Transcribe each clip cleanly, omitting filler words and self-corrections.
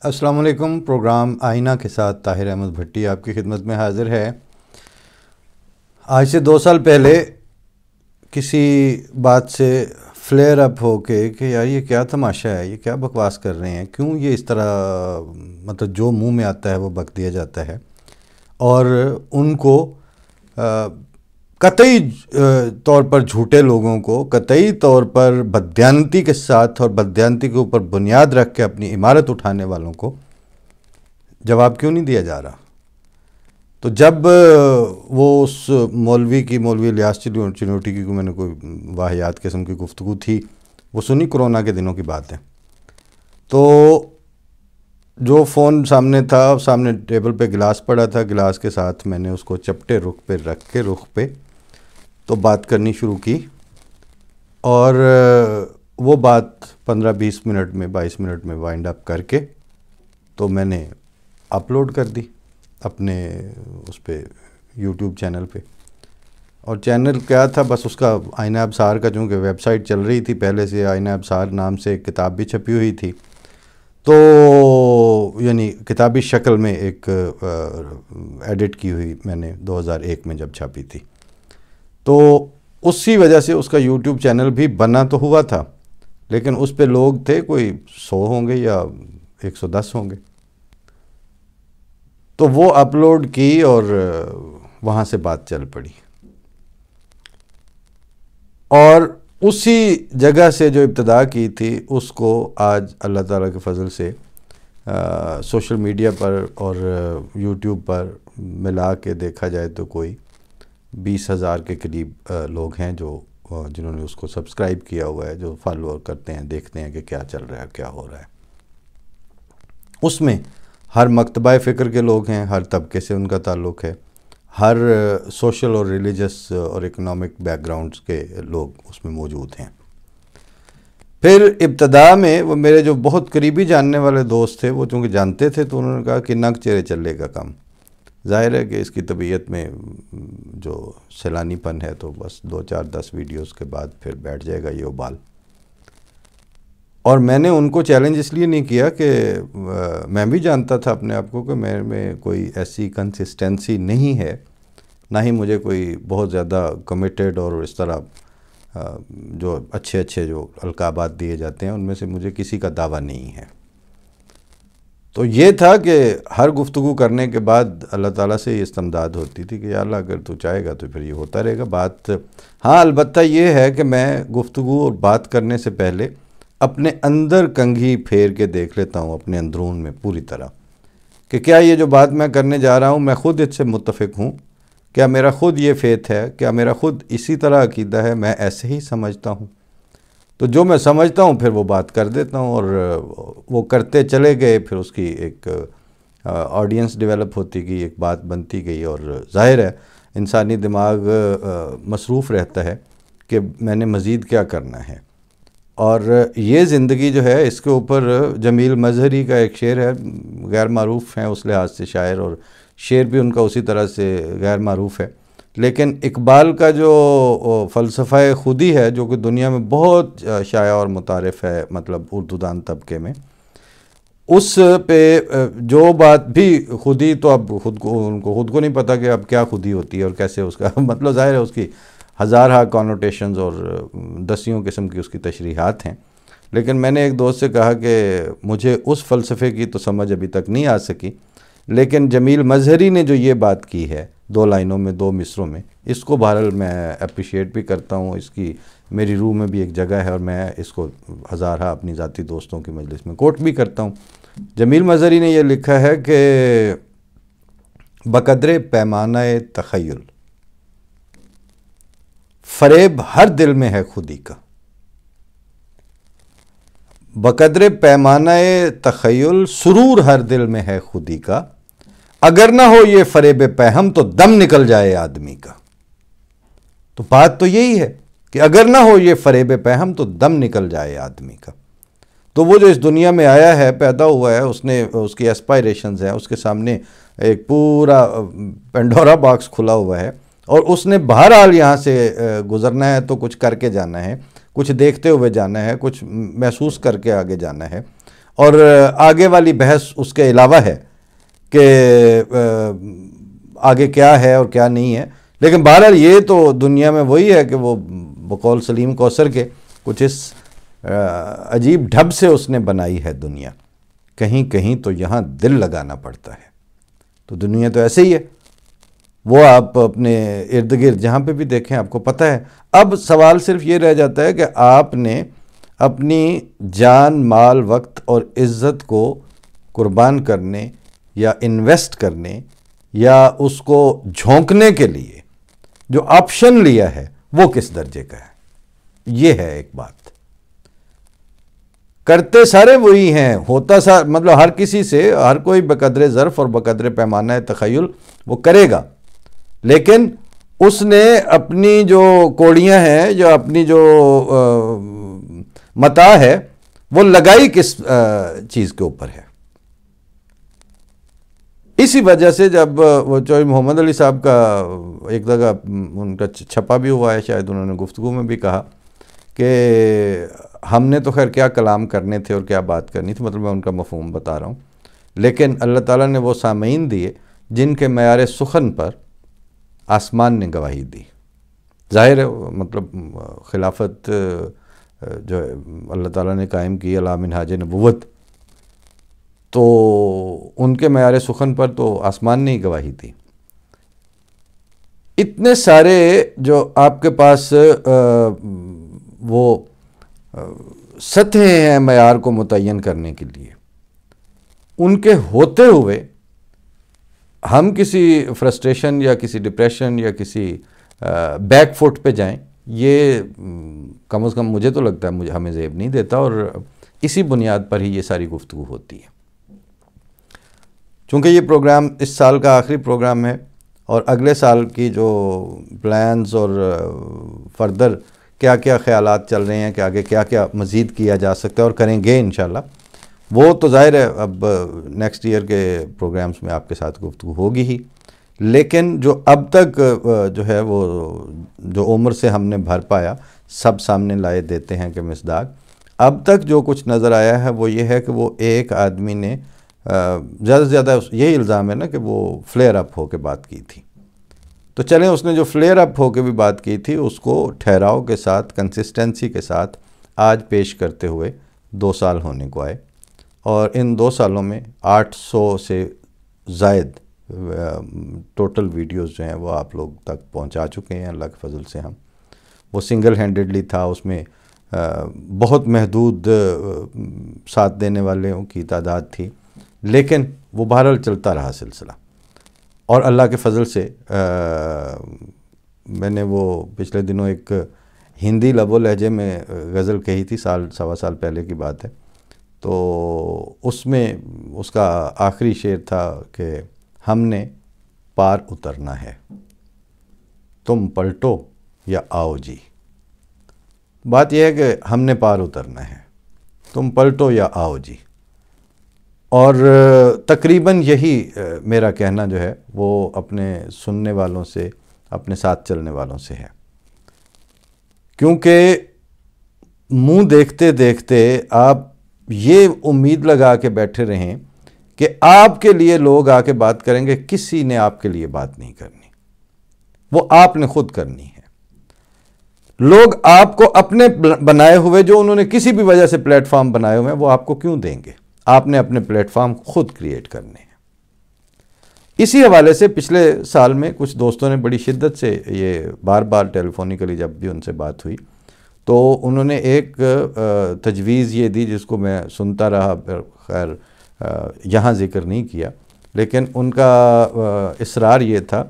السلام علیکم۔ پروگرام آئینہ کے ساتھ طاہر احمد بھٹی آپ کی خدمت میں حاضر ہے۔ آج سے 2 سال پہلے کسی بات سے فلیئر اپ ہو کے کہ یار یہ کیا تماشا ہے، یہ کیا بکواس کر رہے ہیں، کیوں یہ اس طرح مطلب جو منہ میں آتا ہے وہ بک دیا جاتا ہے، اور ان کو قطعی طور پر جھوٹے لوگوں کو قطعی طور پر بددیانتی کے ساتھ اور بددیانتی کے اوپر بنیاد رکھ کے اپنی عمارت اٹھانے والوں کو جواب کیوں نہیں دیا جا رہا۔ تو جب وہ اس مولوی الیاس چنوٹی کی میں نے کوئی واہیات قسم کی گفتگو تھی، وہ سنی، کرونا کے دنوں کی بات ہے، تو جو فون سامنے تھا، سامنے ٹیبل پہ گلاس پڑا تھا، گلاس کے ساتھ میں نے اس کو چپٹے رخ پہ رکھ کے رخ پہ تو بات کرنی شروع کی، اور وہ بات 15-20 منٹ میں 22 منٹ میں وائنڈ اپ کر کے تو میں نے اپلوڈ کر دی اپنے اس پہ یوٹیوب چینل پہ۔ اور چینل کیا تھا، بس اس کا آئینہ ابصار کا، چونکہ ویب سائٹ چل رہی تھی پہلے سے، آئینہ ابصار نام سے ایک کتاب بھی چھپی ہوئی تھی، تو یعنی کتابی شکل میں ایک ایڈٹ کی ہوئی میں نے 2001 میں جب چھاپی تھی، تو اسی وجہ سے اس کا یوٹیوب چینل بھی بنا تو ہوا تھا، لیکن اس پہ لوگ تھے کوئی 100 ہوں گے یا 110 ہوں گے۔ تو وہ اپلوڈ کی اور وہاں سے بات چل پڑی، اور اسی جگہ سے جو ابتدا کی تھی اس کو آج اللہ تعالیٰ کے فضل سے سوشل میڈیا پر اور یوٹیوب پر ملا کے دیکھا جائے تو کوئی 20,000 کے قریب لوگ ہیں جنہوں نے اس کو سبسکرائب کیا ہوا ہے، جو فالو کرتے ہیں، دیکھتے ہیں کہ کیا چل رہا ہے، کیا ہو رہا ہے۔ اس میں ہر مکتبہ فکر کے لوگ ہیں، ہر طبقے سے ان کا تعلق ہے، ہر سوشل اور ریلیجس اور اکنامک بیک گراؤنڈز کے لوگ اس میں موجود ہیں۔ پھر ابتدا میں وہ میرے جو بہت قریبی جاننے والے دوست تھے، وہ چونکہ جانتے تھے تو انہوں نے کہا کہ نگ چرے چلے گا کم، ظاہر ہے کہ اس کی طبیعت میں جو سیلانی پن ہے تو بس 2-4-10 ویڈیوز کے بعد پھر بیٹھ جائے گا یہ ابال۔ اور میں نے ان کو چیلنج اس لیے نہیں کیا کہ میں بھی جانتا تھا اپنے آپ کو کہ میرے میں کوئی ایسی کنسسٹنسی نہیں ہے، نہ ہی مجھے کوئی بہت زیادہ کمیٹڈ اور اس طرح جو اچھے جو القابات دیے جاتے ہیں ان میں سے مجھے کسی کا دعویٰ نہیں ہے۔ تو یہ تھا کہ ہر گفتگو کرنے کے بعد اللہ تعالیٰ سے یہ استمداد ہوتی تھی کہ یا اللہ اگر تو چاہے گا تو پھر یہ ہوتا رہے گا بات۔ ہاں البتہ یہ ہے کہ میں گفتگو اور بات کرنے سے پہلے اپنے اندر کنگھی پھیر کے دیکھ لیتا ہوں، اپنے اندرون میں پوری طرح، کہ کیا یہ جو بات میں کرنے جا رہا ہوں میں خود اس سے متفق ہوں، کیا میرا خود یہ فیتھ ہے، کیا میرا خود اسی طرح عقیدہ ہے، میں ایسے ہی سمجھتا ہوں۔ تو جو میں سمجھتا ہوں پھر وہ بات کر دیتا ہوں، اور وہ کرتے چلے گئے، پھر اس کی ایک آڈینس ڈیولپ ہوتی گئی، ایک بات بنتی گئی، اور ظاہر ہے انسانی دماغ مصروف رہتا ہے کہ میں نے مزید کیا کرنا ہے۔ اور یہ زندگی جو ہے اس کے اوپر جمیل مظہری کا ایک شعر ہے، غیر معروف ہیں اس لحاظ سے شاعر، اور شعر بھی ان کا اسی طرح سے غیر معروف ہے، لیکن اقبال کا جو فلسفہ خودی ہے جو کہ دنیا میں بہت شائع اور متعارف ہے، مطلب اردو دان طبقے میں، اس پہ جو بات بھی خودی، تو اب ان کو خود کو نہیں پتہ کہ اب کیا خودی ہوتی ہے اور کیسے اس کا مطلب، ظاہر ہے اس کی ہزارہ کانوٹیشنز اور دسیوں قسم کی اس کی تشریحات ہیں، لیکن میں نے ایک دوست سے کہا کہ مجھے اس فلسفے کی تو سمجھ ابھی تک نہیں آ سکی، لیکن جمیل مظہری نے جو یہ بات کی ہے 2 لائنوں میں 2 مصروں میں، اس کو بہرحال میں اپریشیٹ بھی کرتا ہوں، اس کی میری روح میں بھی ایک جگہ ہے، اور میں اس کو ہزارہ اپنی ذاتی دوستوں کی مجلس میں کوٹ بھی کرتا ہوں۔ جمیل مظہری نے یہ لکھا ہے کہ بقدر پیمانہ تخیل فریب ہر دل میں ہے خودی کا، بقدر پیمانہ تخیل سرور ہر دل میں ہے خودی کا، اگر نہ ہو یہ فریب پہم تو دم نکل جائے آدمی کا۔ تو بات تو یہی ہے کہ اگر نہ ہو یہ فریب پہم تو دم نکل جائے آدمی کا۔ تو وہ جو اس دنیا میں آیا ہے، پیدا ہوا ہے، اس کی ایسپائریشنز ہیں، اس کے سامنے ایک پورا پینڈورا باکس کھلا ہوا ہے، اور اس نے بہرحال یہاں سے گزرنا ہے تو کچھ کر کے جانا ہے، کچھ دیکھتے ہوئے جانا ہے، کچھ محسوس کر کے آگے جانا ہے، اور آگے والی بحث اس کے علاوہ ہے کہ آگے کیا ہے اور کیا نہیں ہے. لیکن بہرحال یہ تو دنیا میں وہی ہے کہ وہ بقول سلیم کوثر کے کچھ اس عجیب ڈھب سے اس نے بنائی ہے دنیا. کہیں کہیں تو یہاں دل لگانا پڑتا ہے. تو دنیا تو ایسے ہی ہے. وہ آپ اپنے ارد گرد جہاں پہ بھی دیکھیں آپ کو پتہ ہے. اب سوال صرف یہ رہ جاتا ہے کہ آپ نے اپنی جان، مال، وقت اور عزت کو قربان کرنے یا انویسٹ کرنے یا اس کو جھونکنے کے لیے جو آپشن لیا ہے وہ کس درجے کا ہے. یہ ہے ایک بات. کرتے سارے وہی ہیں، ہوتا مطلب ہر کسی سے، ہر کوئی بقدر ظرف اور بقدر پیمانہ تخیل وہ کرے گا، لیکن اس نے اپنی جو کوڑیاں ہیں یا اپنی جو متاع ہے وہ لگائی کس چیز کے اوپر ہے. اسی وجہ سے جب وہ چوہدری محمد علی صاحب کا ایک جگہ ان کا چھپا بھی ہوا ہے، شاید انہوں نے گفتگو میں بھی کہا کہ ہم نے تو خیر کیا کلام کرنے تھے اور کیا بات کرنی تھی، مطلب میں ان کا مفہوم بتا رہا ہوں، لیکن اللہ تعالیٰ نے وہ سامعین دیے جن کے معیار سخن پر آسمان نے گواہی دی. ظاہر ہے مطلب خلافت جو ہے اللہ تعالیٰ نے قائم کی علی منہاج نبوت، تو ان کے معیار سخن پر تو آسمان نے ہی گواہی دی. اتنے سارے جو آپ کے پاس وہ سطحیں ہیں معیار کو متعین کرنے کے لیے، ان کے ہوتے ہوئے ہم کسی فرسٹریشن یا کسی ڈپریشن یا کسی بیک فٹ پہ جائیں، یہ کم از کم مجھے تو لگتا ہے ہمیں زیب نہیں دیتا. اور اسی بنیاد پر ہی یہ ساری گفتگو ہوتی ہے. چونکہ یہ پروگرام اس سال کا آخری پروگرام ہے اور اگلے سال کی جو پلانز اور فردر کیا کیا خیالات چل رہے ہیں کہ آگے کیا کیا مزید کیا جا سکتا ہے اور کریں گے انشاءاللہ، وہ تو ظاہر ہے اب نیکسٹ ایئر کے پروگرامز میں آپ کے ساتھ گفتگو ہوگی ہی. لیکن جو اب تک جو ہے وہ جو عمر سے ہم نے بھر پایا سب سامنے لائے دیتے ہیں کہ مصداق اب تک جو کچھ نظر آیا ہے وہ یہ ہے کہ وہ ایک آدمی نے زیادہ سے زیادہ یہی الزام ہے نا کہ وہ فلیئر اپ ہو کے بات کی تھی. تو چلیں اس نے جو فلیئر اپ ہو کے بھی بات کی تھی اس کو ٹھہراؤ کے ساتھ، کنسسٹنسی کے ساتھ آج پیش کرتے ہوئے 2 سال ہونے کو آئے، اور ان 2 سالوں میں 800 سے زائد ٹوٹل ویڈیوز جو ہیں وہ آپ لوگ تک پہنچا چکے ہیں اللہ کے فضل سے. ہم وہ سنگل ہینڈڈلی تھا، اس میں بہت محدود ساتھ دینے والوں کی تعداد تھی، لیکن وہ بہرحال چلتا رہا سلسلہ. اور اللہ کے فضل سے میں نے وہ پچھلے دنوں ایک ہندی لب و لہجے میں غزل کہی تھی، سوا سال پہلے کی بات ہے. تو اس میں اس کا آخری شعر تھا کہ ہم نے پار اترنا ہے، تم پلٹو یا آؤ جی. بات یہ ہے کہ ہم نے پار اترنا ہے، تم پلٹو یا آؤ جی. اور تقریباً یہی میرا کہنا جو ہے وہ اپنے سننے والوں سے، اپنے ساتھ چلنے والوں سے ہے. کیونکہ منہ دیکھتے دیکھتے آپ یہ امید لگا کے بیٹھے رہیں کہ آپ کے لیے لوگ آ کے بات کریں گے، کسی نے آپ کے لیے بات نہیں کرنی، وہ آپ نے خود کرنی ہے. لوگ آپ کو اپنے بنائے ہوئے جو انہوں نے کسی بھی وجہ سے پلیٹ فارم بنائے ہوئے ہیں وہ آپ کو کیوں دیں گے؟ آپ نے اپنے پلیٹ فارم خود کریٹ کرنے ہیں. اسی حوالے سے پچھلے سال میں کچھ دوستوں نے بڑی شدت سے یہ بار بار ٹیلی فونیکلی جب بھی ان سے بات ہوئی تو انہوں نے ایک تجویز یہ دی جس کو میں سنتا رہا، خیر یہاں ذکر نہیں کیا، لیکن ان کا اصرار یہ تھا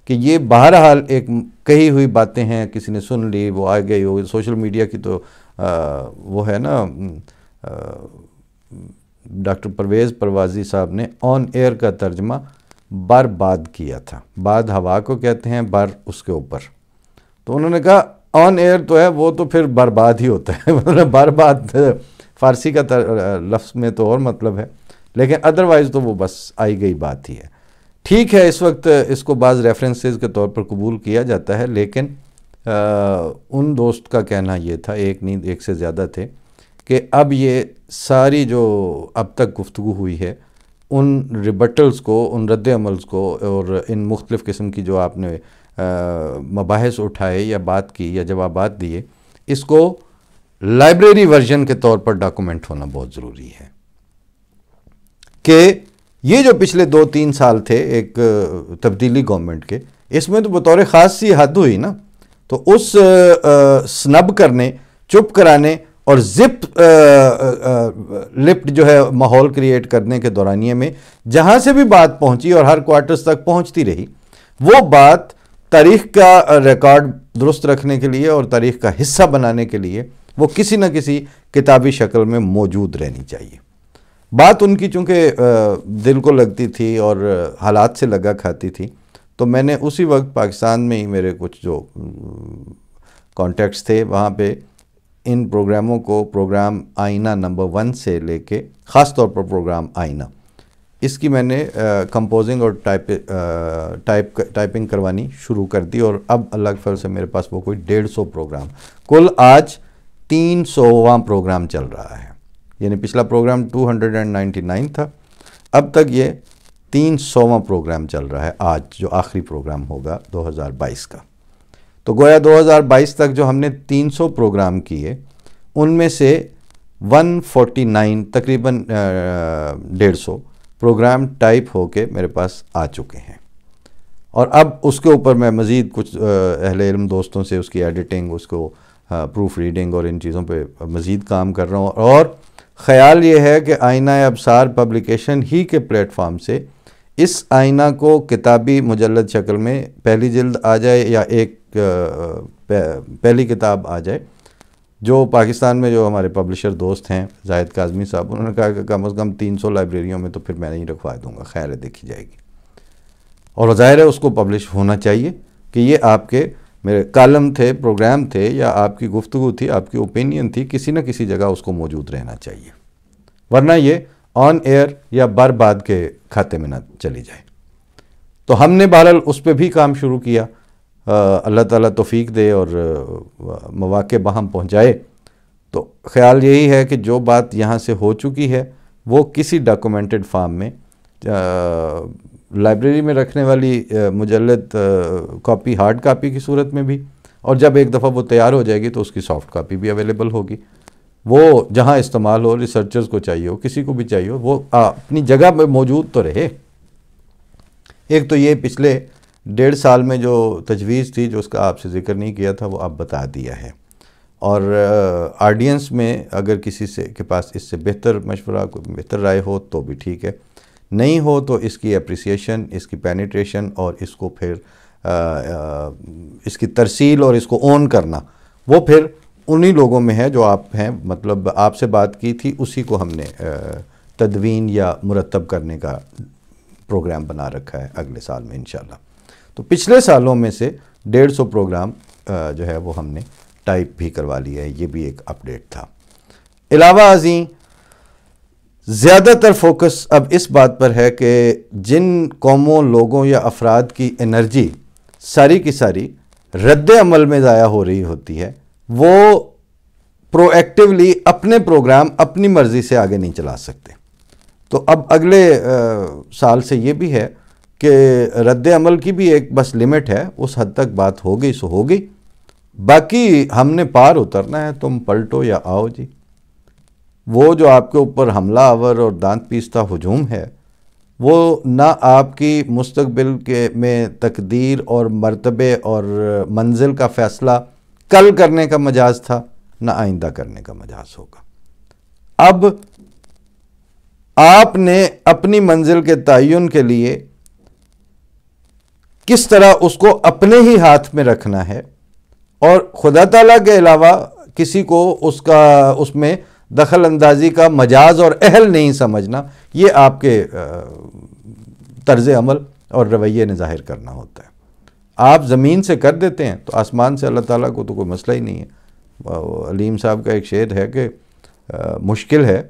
کہ یہ بہرحال ایک کہی ہوئی باتیں ہیں، کسی نے سن لی، وہ آ گئی ہوگی. سوشل میڈیا کی تو وہ ہے نا، ڈاکٹر پرویز پروازی صاحب نے آن ایئر کا ترجمہ برباد کیا تھا. بعد ہوا کو کہتے ہیں، بر اس کے اوپر. تو انہوں نے کہا آن ایئر تو ہے وہ تو پھر برباد ہی ہوتا ہے. مطلب برباد فارسی کا لفظ میں تو اور مطلب ہے، لیکن ادروائز تو وہ بس آئی گئی بات ہی ہے. ٹھیک ہے، اس وقت اس کو بعض ریفرنسز کے طور پر قبول کیا جاتا ہے، لیکن ان دوست کا کہنا یہ تھا، ایک نہیں ایک سے زیادہ تھے، کہ اب یہ ساری جو اب تک گفتگو ہوئی ہے ان ریبٹلز کو، ان رد عملز کو، اور ان مختلف قسم کی جو آپ نے مباحث اٹھائے یا بات کی یا جوابات دیے، اس کو لائبریری ورژن کے طور پر ڈاکومنٹ ہونا بہت ضروری ہے کہ یہ جو پچھلے 2-3 سال تھے ایک تبدیلی گورنمنٹ کے، اس میں تو بطور خاص سی حد ہوئی نا، تو اس سنب کرنے، چپ کرانے اور زپ لپٹ جو ہے ماحول کریٹ کرنے کے دورانیے میں جہاں سے بھی بات پہنچی اور ہر کوارٹرز تک پہنچتی رہی، وہ بات تاریخ کا ریکارڈ درست رکھنے کے لیے اور تاریخ کا حصہ بنانے کے لیے وہ کسی نہ کسی کتابی شکل میں موجود رہنی چاہیے۔ بات ان کی چونکہ دل کو لگتی تھی اور حالات سے لگا کھاتی تھی، تو میں نے اسی وقت پاکستان میں ہی میرے کچھ جو کانٹیکٹس تھے وہاں پہ ان پروگراموں کو، پروگرام آئینہ نمبر 1 سے لے کے خاص طور پر پروگرام آئینہ، اس کی میں نے کمپوزنگ اور ٹائپنگ کروانی شروع کر دی، اور اب اللہ کے فضل سے میرے پاس وہ کوئی 150 پروگرام، کل آج 300واں پروگرام چل رہا ہے، یعنی پچھلا پروگرام 299 تھا، اب تک یہ 300واں پروگرام چل رہا ہے آج جو آخری پروگرام ہوگا 2022 کا۔ تو گویا 2022 تک جو ہم نے 300 پروگرام کیے ان میں سے 149 تقریباً 150 پروگرام ٹائپ ہو کے میرے پاس آ چکے ہیں، اور اب اس کے اوپر میں مزید کچھ اہل علم دوستوں سے اس کی ایڈیٹنگ، اس کو پروف ریڈنگ اور ان چیزوں پہ مزید کام کر رہا ہوں، اور خیال یہ ہے کہ آئینہ ابصار پبلیکیشن ہی کے پلیٹ فارم سے اس آئینہ کو کتابی مجلد شکل میں پہلی جلد آ جائے یا ایک پہلی کتاب آ جائے، جو پاکستان میں جو ہمارے پبلشر دوست ہیں زاہد کاظمی صاحب، انہوں نے کہا کہ کم از کم 300 لائبریریوں میں تو پھر میں نہیں رکھوا دوں گا، خیر ہے دیکھی جائے گی، اور ظاہر ہے اس کو پبلش ہونا چاہیے کہ یہ آپ کے میرے کالم تھے، پروگرام تھے، یا آپ کی گفتگو تھی، آپ کی اوپینین تھی، کسی نہ کسی جگہ اس کو موجود رہنا چاہیے، ورنہ یہ آن ایئر یا برباد کے کھاتے میں نہ چلی جائے۔ تو ہم نے بہرحال اس پہ بھی کام شروع کیا، اللہ تعالیٰ توفیق دے اور مواقع باہم پہنچائے، تو خیال یہی ہے کہ جو بات یہاں سے ہو چکی ہے وہ کسی ڈاکومنٹڈ فارم میں لائبریری میں رکھنے والی مجلد کاپی، ہارڈ کاپی کی صورت میں بھی، اور جب ایک دفعہ وہ تیار ہو جائے گی تو اس کی سافٹ کاپی بھی اویلیبل ہوگی، وہ جہاں استعمال ہو، ریسرچرز کو چاہیے ہو، کسی کو بھی چاہیے ہو، وہ اپنی جگہ پہ موجود تو رہے۔ ایک تو یہ پچھلے 1.5 سال میں جو تجویز تھی، جو اس کا آپ سے ذکر نہیں کیا تھا، وہ اب بتا دیا ہے، اور آڈینس میں اگر کسی سے کے پاس اس سے بہتر مشورہ، کوئی بہتر رائے ہو تو بھی ٹھیک ہے، نہیں ہو تو اس کی اپریسیشن، اس کی پینیٹریشن اور اس کو پھر اس کی ترسیل اور اس کو اون کرنا، وہ پھر انہی لوگوں میں ہے جو آپ ہیں، مطلب آپ سے بات کی تھی اسی کو ہم نے تدوین یا مرتب کرنے کا پروگرام بنا رکھا ہے اگلے سال میں انشاءاللہ۔ تو پچھلے سالوں میں سے 150 پروگرام جو ہے وہ ہم نے ٹائپ بھی کروا لیا ہے، یہ بھی ایک اپڈیٹ تھا۔ علاوہ ازیں زیادہ تر فوکس اب اس بات پر ہے کہ جن قوموں، لوگوں یا افراد کی انرجی ساری کی ساری رد عمل میں ضائع ہو رہی ہوتی ہے، وہ پرو ایکٹیولی اپنے پروگرام اپنی مرضی سے آگے نہیں چلا سکتے۔ تو اب اگلے سال سے یہ بھی ہے کہ رد عمل کی بھی ایک بس لمٹ ہے، اس حد تک بات ہو گئی سو ہو گئی، باقی ہم نے پار اترنا ہے، تم پلٹو یا آؤ جی۔ وہ جو آپ کے اوپر حملہ آور اور دانت پیستا ہجوم ہے، وہ نہ آپ کی مستقبل کے میں تقدیر اور مرتبے اور منزل کا فیصلہ کل کرنے کا مجاز تھا، نہ آئندہ کرنے کا مجاز ہوگا۔ اب آپ نے اپنی منزل کے تعین کے لیے کس طرح اس کو اپنے ہی ہاتھ میں رکھنا ہے، اور خدا تعالیٰ کے علاوہ کسی کو اس میں دخل اندازی کا مجاز اور اہل نہیں سمجھنا، یہ آپ کے طرز عمل اور رویے نے ظاہر کرنا ہوتا ہے۔ آپ زمین سے کر دیتے ہیں تو آسمان سے اللہ تعالیٰ کو تو کوئی مسئلہ ہی نہیں ہے۔ علیم صاحب کا ایک شعر ہے کہ مشکل ہے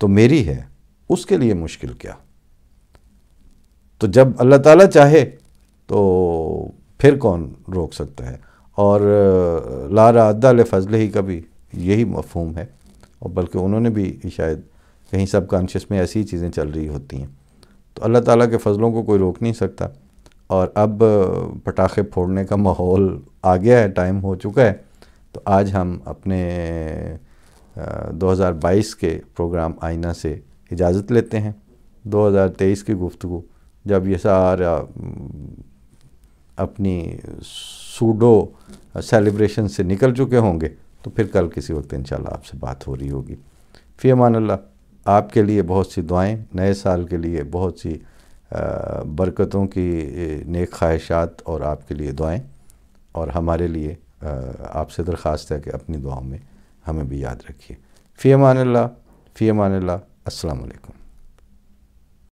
تو میری ہے، اس کے لیے مشکل کیا۔ تو جب اللہ تعالیٰ چاہے تو پھر کون روک سکتا ہے، اور لا راد لفضلہ کا بھی یہی مفہوم ہے، اور بلکہ انہوں نے بھی شاید کہیں سب کانشیس میں ایسی ہی چیزیں چل رہی ہوتی ہیں. تو اللہ تعالیٰ کے فضلوں کو کوئی روک نہیں سکتا، اور اب پٹاخے پھوڑنے کا ماحول آ گیا ہے، ٹائم ہو چکا ہے. تو آج ہم اپنے 2022 کے پروگرام آئینہ سے اجازت لیتے ہیں. 2023 کی گفتگو جب یہ سارا اپنی سوڈو سیلیبریشن سے نکل چکے ہوں گے تو پھر کل کسی وقت انشاءاللہ آپ سے بات ہو رہی ہوگی. فی امان اللہ. آپ کے لیے بہت سی دعائیں، نئے سال کے لیے بہت سی برکتوں کی نیک خواہشات، اور آپ کے لیے دعائیں، اور ہمارے لیے آپ سے درخواست ہے کہ اپنی دعاؤں میں ہمیں بھی یاد رکھیے. فی امان اللہ. فی امان اللہ. السلام علیکم.